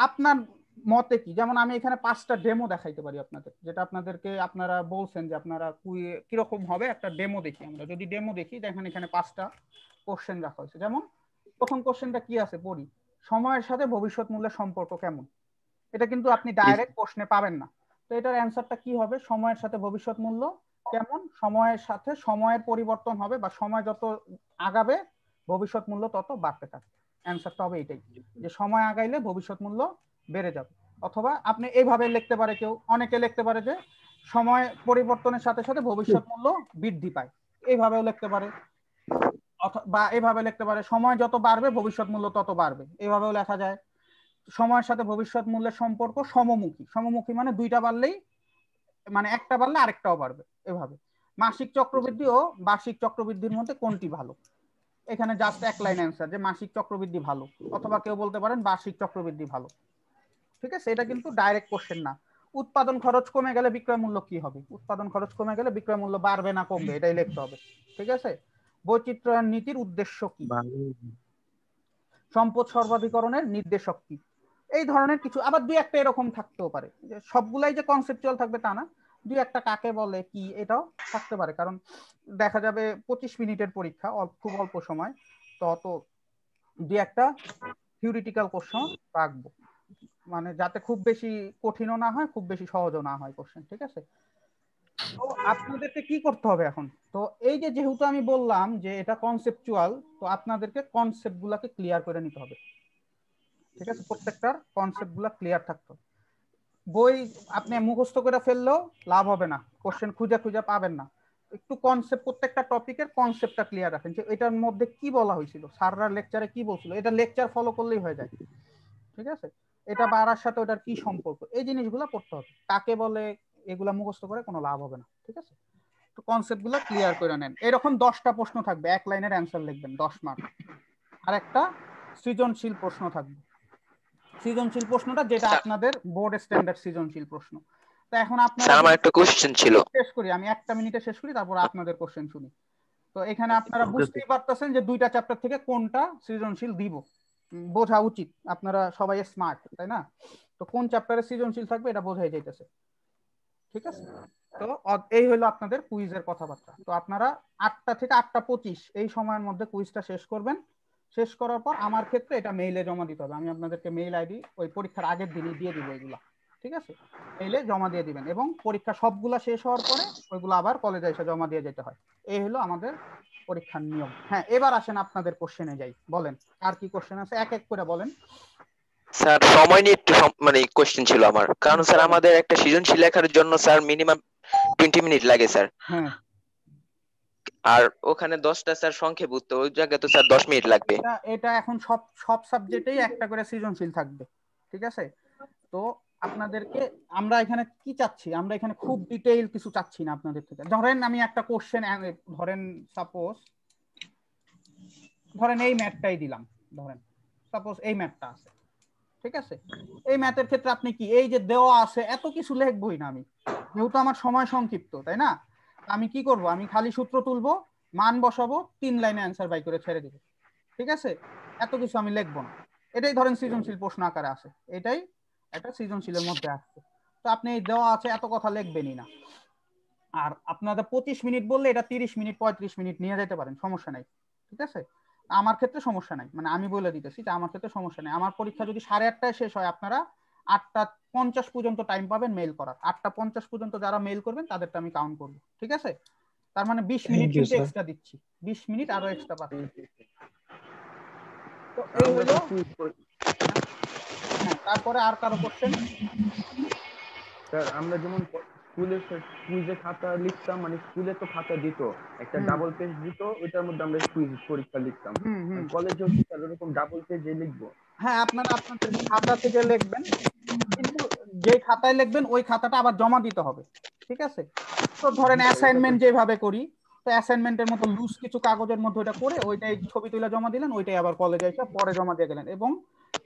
আপনার মতে কি, যেমন আমি এখানে 5টা ডেমো দেখাইতে পারি আপনাদের, যেটা আপনাদেরকে আপনারা বলছেন যে আপনারা কিরকম হবে, একটা ডেমো দেখি আমরা। যদি ডেমো দেখি, দেখেন এখানে 5টা কোশ্চেন রাখা হয়েছে। যেমন প্রথম কোশ্চেনটা কি আছে পড়ি, সময়ের সাথে ভবিষ্যৎ মূল্যের সম্পর্ক কেমন। এটা কিন্তু আপনি ডাইরেক্ট প্রশ্নে পাবেন না। তো এটার অ্যান্সারটা কি হবে, সময়ের সাথে ভবিষ্যৎ মূল্য কেমন, সময়ের সাথে সময়ের পরিবর্তন হবে, বা সময় যত আগাবে ভবিষ্যৎ মূল্য তত বাড়তে থাকবে। অ্যান্সারটা হবে এটাই, যে সময় আগাইলে ভবিষ্যৎ মূল্য বেড়ে যাবে। অথবা আপনি এইভাবে লিখতে পারে, অনেকে লিখতে পারে যে সময় পরিবর্তনের সাথে সাথে ভবিষ্যৎ মূল্য বৃদ্ধি পায়, এইভাবেও লিখতে পারে। বা এভাবে লিখতে পারে সময় যত বাড়বে ভবিষ্যৎ মূল্য তত বাড়বে, এভাবেও লেখা যায়। সময়ের সাথে ভবিষ্যৎ মূল্যের সম্পর্ক সমমুখী, সমমুখী মানে দুইটা বাড়লেই মানে একটা বাড়লে আরেকটাও বাড়বে এভাবে। মাসিক চক্রবৃদ্ধি ও বার্ষিক চক্রবৃদ্ধির মধ্যে কোনটি ভালো? এখানে জাস্ট এক লাইন অ্যান্সার যে মাসিক চক্রবৃদ্ধি ভালো, অথবা কেউ বলতে পারেন বার্ষিক চক্রবৃদ্ধি ভালো। ঠিক আছে, এটা কিন্তু ডাইরেক্ট কোশ্চেন না। উৎপাদন খরচ কমে গেলে বিক্রয় মূল্য কি হবে? উৎপাদন খরচ কমে গেলে বিক্রয় মূল্য বাড়বে না কমবে, এটাই লিখতে হবে। ঠিক আছে, বৈচিত্র্যায়ন নীতির উদ্দেশ্য কি? সম্পদ সর্বাধিকরণের নির্দেশক কি? এই ধরনের কিছু, আবার দুই একটা এরকম থাকতেও পারে, যে সবগুলাই যে কনসেপচুয়াল থাকবে তা না, দুই একটা কাকে বলে কি এটাও থাকতে পারে। কারণ দেখা যাবে 25 মিনিটের পরীক্ষা, খুব অল্প সময়, তো দুই একটা থিওরিটিক্যাল কোশ্চেন রাখবো, মানে যাতে খুব বেশি কঠিনও না হয় খুব বেশি সহজও না হয় কোশ্চেন। ঠিক আছে, তো আপনাদেরকে কি করতে হবে এখন? তো এই যে যেহেতু আমি বললাম যে এটা কনসেপচুয়াল, তো আপনাদেরকে কনসেপ্ট গুলাকে ক্লিয়ার করে নিতে হবে। ঠিক আছে, প্রত্যেকটার কনসেপ্ট গুলা ক্লিয়ার থাকতে হবে। বই আপনি মুখস্থ করে ফেললেও লাভ হবে না, কোশ্চেন খুঁজে খুঁজে পাবেন না। একটু কনসেপ্ট, প্রত্যেকটা টপিকের কনসেপ্টটা ক্লিয়ার রাখেন, যে এটার মধ্যে কি বলা হয়েছিল, স্যাররা লেকচারে কি বলছিল, এটা লেকচার ফলো করলেই হয়ে যায়। ঠিক আছে, এটা বাড়ার সাথে ওটার কি সম্পর্ক, এই জিনিসগুলো পড়তে হবে। কাকে বলে এগুলা মুখস্থ করে কোনো লাভ হবে না। ঠিক আছে, তো কনসেপ্ট গুলো ক্লিয়ার করে নেন। এরকম 10টা প্রশ্ন থাকবে, এক লাইনের অ্যান্সার লিখবেন 10 মার্ক। আর একটা সৃজনশীল প্রশ্ন থাকবে, সৃজনশীল প্রশ্নটা যেটা আপনাদের বোর্ড স্ট্যান্ডার্ড সৃজনশীল প্রশ্ন। তো এখন আপনারা, আমার একটা কোশ্চেন ছিল, শেষ করি আমি, একটা মিনিটে শেষ করি, তারপর আপনাদের কোশ্চেন শুনি। তো এখানে আপনারা বুঝতেই পারতেছেন যে দুইটা চ্যাপ্টার থেকে কোনটা সৃজনশীল দিব, বোঝা উচিত। আপনারা সবাই স্মার্ট, তাই না? তো কোন চ্যাপ্টারে সৃজনশীল থাকবে এটা বোঝাই যাইতেছে। ঠিক আছে, তো এই হলো আপনাদের কুইজের কথাবার্তা। তো আপনারা 8টা থেকে 8টা 25 এই সময়ের মধ্যে কুইজটা শেষ করবেন। শেষ করার পর আমার ক্ষেত্রে এটা মেইলে জমা দিতে হবে, আমি আপনাদেরকে মেইল আইডি ওই পরীক্ষার আগের দিনই দিয়ে দিব এগুলা। ঠিক আছে, মেইলে জমা দিয়ে দিবেন, এবং পরীক্ষা সবগুলা শেষ হওয়ার পরে ওইগুলো আবার কলেজে এসে জমা দিয়ে যেতে হয়। এই হলো আমাদের পরীক্ষার নিয়ম। হ্যাঁ, এবার আসেন আপনাদের কোশ্চেনে যাই। বলেন আর কি কোশ্চেন আছে, এক এক করে বলেন। স্যার সময় নিয়ে একটু মানে কোশ্চেন ছিল আমার, কারণ স্যার আমাদের একটা সৃজনশীল লেখার জন্য স্যার মিনিমাম 20 মিনিট লাগে স্যার। হ্যাঁ, আর ওখানে 10টা স্যার সংক্ষেপ উত্তর, ওই জায়গায় তো স্যার 10 মিনিট লাগবে। এটা এখন সব সাবজেক্টেই একটা করে সৃজনশীল থাকবে। ঠিক আছে, তো আপনাদেরকে আমরা এখানে কি চাচ্ছি, আমরা এখানে খুব ডিটেইল কিছু চাচ্ছি না আপনাদের থেকে। ধরেন আমি একটা কোশ্চেন, ধরেন সাপোজ এই ম্যাথটাই দিলাম, ধরেন সাপোজ এই ম্যাথটা আছে। ঠিক আছে, এই ম্যাথের ক্ষেত্রে আপনি কি এই যে দেওয়া আছে এত কিছু লিখবই না আমি, যেহেতু আমার সময় সংক্ষিপ্ত, তাই না? আমি কি করব, আমি খালি সূত্র তুলবো, মান বসাবো, 3 লাইনে অ্যান্সার বাই করে ছেড়ে দিব। ঠিক আছে, এত কিছু আমি লিখবো না। এটাই ধরেন সৃজনশীল প্রশ্ন আকারে আছে, এটাই একটা সৃজনশীলের মধ্যে আসছে। তো আপনি এই দেওয়া আছে এত কথা লিখবেনই না। আর আপনাদের 25 মিনিট বললে এটা 30 মিনিট 35 মিনিট নিয়ে যেতে পারেন, সমস্যা নাই। ঠিক আছে, আমার ক্ষেত্রে সমস্যা নাই, মানে আমি বলে দিতেছি যে আমার ক্ষেত্রে সমস্যা নেই। আমার পরীক্ষা যদি 8:30টায় শেষ হয়, আপনারা 8টা 50 পর্যন্ত টাইম পাবেন মেইল করার। 8টা 50 পর্যন্ত যারা মেইল করবেন তাদেরটা আমি কাউন্ট করবো। ঠিক আছে, তার মানে 20 মিনিট কিন্তু এক্সট্রা দিচ্ছি, 20 মিনিট আরো এক্সট্রা পাচ্ছি। তো এই হলো, হ্যাঁ, তারপরে আর কারো কোশ্চেন? স্যার আমরা যেমন স্কুলে কুইজে খাতা লিখতাম, মানে স্কুলে তো খাতা দিত, একটা ডাবল পেজ দিত, ওইটার মধ্যে আমরা কুইজ পরীক্ষা লিখতাম। কলেজেও কি স্যার এরকম ডাবল পেজে লিখবো? হ্যাঁ, আপনারা আপনাদের খাতা থেকে লিখবেন, কিন্তু যে খাতায় লিখবেন ওই খাতাটা আবার জমা দিতে হবে। ঠিক আছে, তো ধরেন অ্যাসাইনমেন্ট যেভাবে করি, তো অ্যাসাইনমেন্টের মতো লুজ কিছু কাগজের মধ্যে ওটা করে ওইটাই ছবি তুলে জমা দিলেন, ওইটাই আবার কলেজে এসে পরে জমা দিয়ে গেলেন। এবং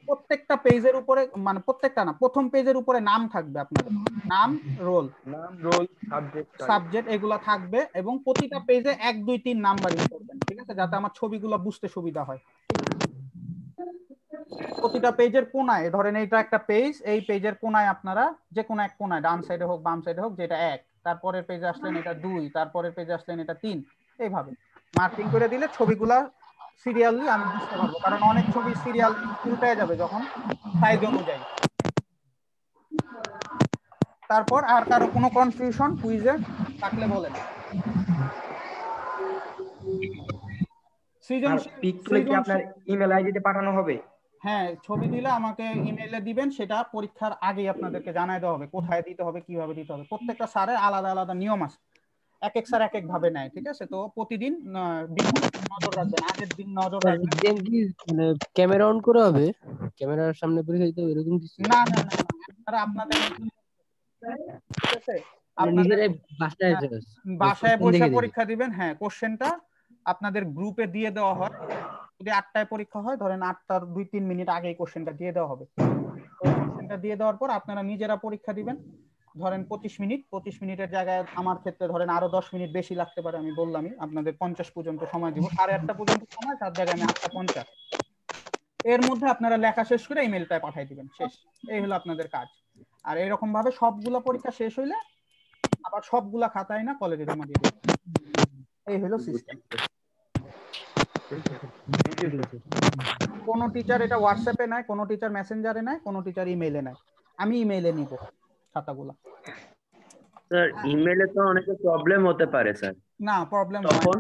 প্রত্যেকটা পেজের উপরে, মানে প্রত্যেকটা না, প্রথম পেজের উপরে নাম থাকবে আপনাদের, নাম, রোল, সাবজেক্ট এগুলা থাকবে, এবং প্রতিটা পেজে 1 2 3 নাম্বারিং করবেন। ঠিক আছে, যাতে আমার ছবিগুলো বুঝতে সুবিধা হয়। ঠিক আছে, প্রতিটা পেজের কোনায়, ধরেন এইটা একটা পেজ, এই পেজের কোনায় আপনারা যে কোনো এক কোনায়, ডান সাইডে হোক বাম সাইডে হোক, যেটা 1, তারপরের পেজে আসলেন এটা 2, তারপরের পেজে আসলেন এটা 3, এইভাবে মার্কিং করে দিলে ছবিগুলা সিরিয়ালি আমি বুঝতে পারবো, কারণ অনেক ছবি সিরিয়াল উল্টায় যাবে যখন সাইজ অনুযায়ী। তারপর আর কারো কোনো কনফিউশন কুইজে থাকলে বলেন। পিকগুলো কি আপনার ইমেল আইডিতে পাঠানো হবে? হ্যাঁ, ছবি দিলে আমাকে ইমেইলে দিবেন, সেটা পরীক্ষার আগেই আপনাদেরকে জানাই দেওয়া হবে কোথায় দিতে হবে, কিভাবে দিতে হবে। প্রত্যেকটা স্যারের আলাদা আলাদা নিয়ম আছে। এক এক স্যার এক এক ভাবে নেয়, ঠিক আছে? তো প্রতিদিন নজর রাখবেন, আগের দিন নজর রাখবেন। এক্সাম কি মানে ক্যামেরা অন করা হবে, ক্যামেরার সামনে পরীক্ষা দিতে হবে এরকম কিছু? না না না না, আপনারা আপনাদের ঠিক আছে, আপনাদের নিজেরাই বাসায় বাসায় বসে পরীক্ষা দিবেন। হ্যাঁ, কোশ্চেনটা আপনাদের গ্রুপে দিয়ে দেওয়া হয়। যদি 8টায় পরীক্ষা হয়, ধরেন 8টার 2-3 মিনিট আগে এই কোশ্চেনটা দিয়ে দেওয়া হবে। ওই কোশ্চেনটা দিয়ে দেওয়ার পর আপনারা নিজেরা পরীক্ষা দিবেন। ধরেন 25 মিনিটের জায়গায় আমার ক্ষেত্রে ধরেন আরো 10 মিনিট বেশি লাগতে পারে, আমি বললামই আপনাদের 50 পর্যন্ত সময় দিব। 8:30 পর্যন্ত সময়, তার জায়গায় আমি 8:50। এর মধ্যে আপনারা লেখা শেষ করে ইমেলটায় পাঠিয়ে দিবেন, শেষ। এই হলো আপনাদের কাজ। আর এরকম ভাবে সবগুলা পরীক্ষা শেষ হইলে আবার সবগুলা খাতায় না কলেজে জমা দিয়ে দেবেন। এই হলো সিস্টেম। কোন টিচার এটা হোয়াটসঅ্যাপে নেয়, কোন টিচার মেসেঞ্জারে নেয়, কোন টিচার ইমেইলে নেয়। আমি ইমেইলে নিব খাতাগুলো। স্যার ইমেলে তো অনেক প্রবলেম হতে পারে স্যার। না, প্রবলেম হয় না।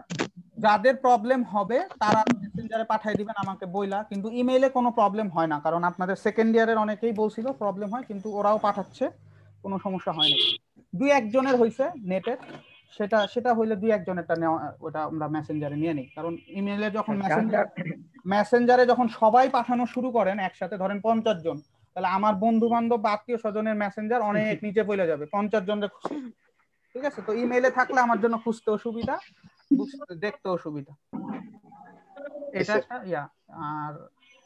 যাদের প্রবলেম হবে তারা মেসেঞ্জারে পাঠিয়ে দিবেন আমাকে বইলা, কিন্তু ইমেইলে কোনো প্রবলেম হয় না, কারণ আপনাদের সেকেন্ড ইয়ারের অনেকেই বলছিল প্রবলেম হয়, কিন্তু ওরাও পাঠাচ্ছে, কোনো সমস্যা হয় না। 2-1 জনের হইছে নেটের, সেটা হইলে 2-1 জনেরটা নেওয়া, ওটা আমরা মেসেঞ্জারে নিয়ে নিই। কারণ ইমেইলে যখন মেসেঞ্জারে যখন সবাই পাঠানো শুরু করেন একসাথে, ধরেন 50 জন, তাহলে আমার বন্ধু বান্ধব বা আত্মীয় স্বজনের মেসেঞ্জার অনেক নিচে পড়ে যাবে, 50 জনের খুঁজে, ঠিক আছে? তো ইমেইলে থাকলে আমার জন্য খুঁজতেও সুবিধা, দেখতেও সুবিধা। এটা একটা ইয়া। আর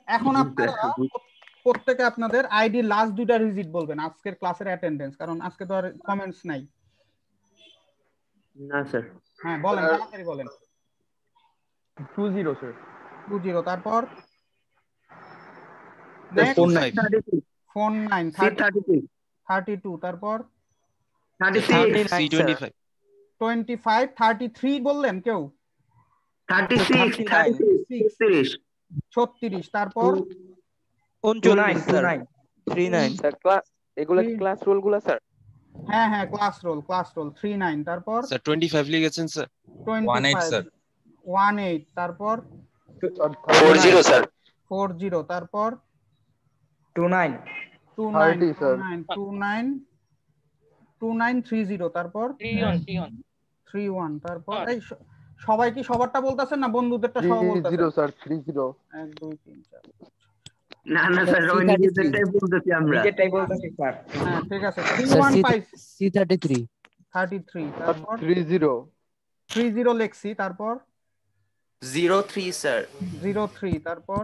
এখন আপনারা প্রত্যেকে আপনাদের আইডি লাস্ট 2টা ডিজিট বলবেন আজকের ক্লাসের অ্যাটেন্ডেন্স, কারণ আজকে তো আর কমেন্টস নাই। না স্যার। হ্যাঁ বলেন, তাড়াতাড়ি বলেন। 20 স্যার। 20, তারপর 49 32, তারপর 36 25 33 বললেন কেউ? 36 36, তারপর 39 স্যার। ক্লাস এগুলা কি ক্লাস রোল গুলা স্যার? হ্যাঁ হ্যাঁ, ক্লাস রোল 39, তারপর স্যার 25 লিখেছেন স্যার। 18 স্যার। 18, তারপর 40 স্যার। 40, তারপর 29 2930, তারপর 31, তারপর এই সবাই কি সবারটা বলতেছেন না বন্ধুদেরটা সব বলতেছেন? 30 স্যার, 30 1 2 3 4। না না স্যার, ওই নিজেরটাই বলতেছি আমরা। নিজেরটাই বলতেছি স্যার। হ্যাঁ ঠিক আছে, 31 C33, 33, তারপর 30 লেখছি, তারপর 03 স্যার। 03, তারপর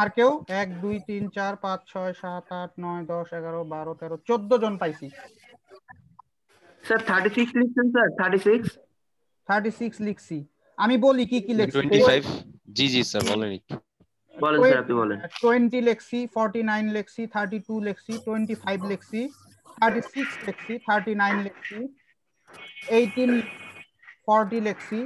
আর কেউ? 1 2 3 4 5 6 7 8 9 10 11 12 13 14 জন পাইছি। স্যার 36 লিখছেন স্যার? 36 লিখছি। আমি বলি কি কি লিখছি। 25 জি জি স্যার বলেন। বলেন স্যার, আপনি বলেন। 20 লিখছি, 49 লিখছি, 32 লিখছি, 25 লিখছি, 36 লিখছি, 39 লিখছি, 18 40 লিখছি,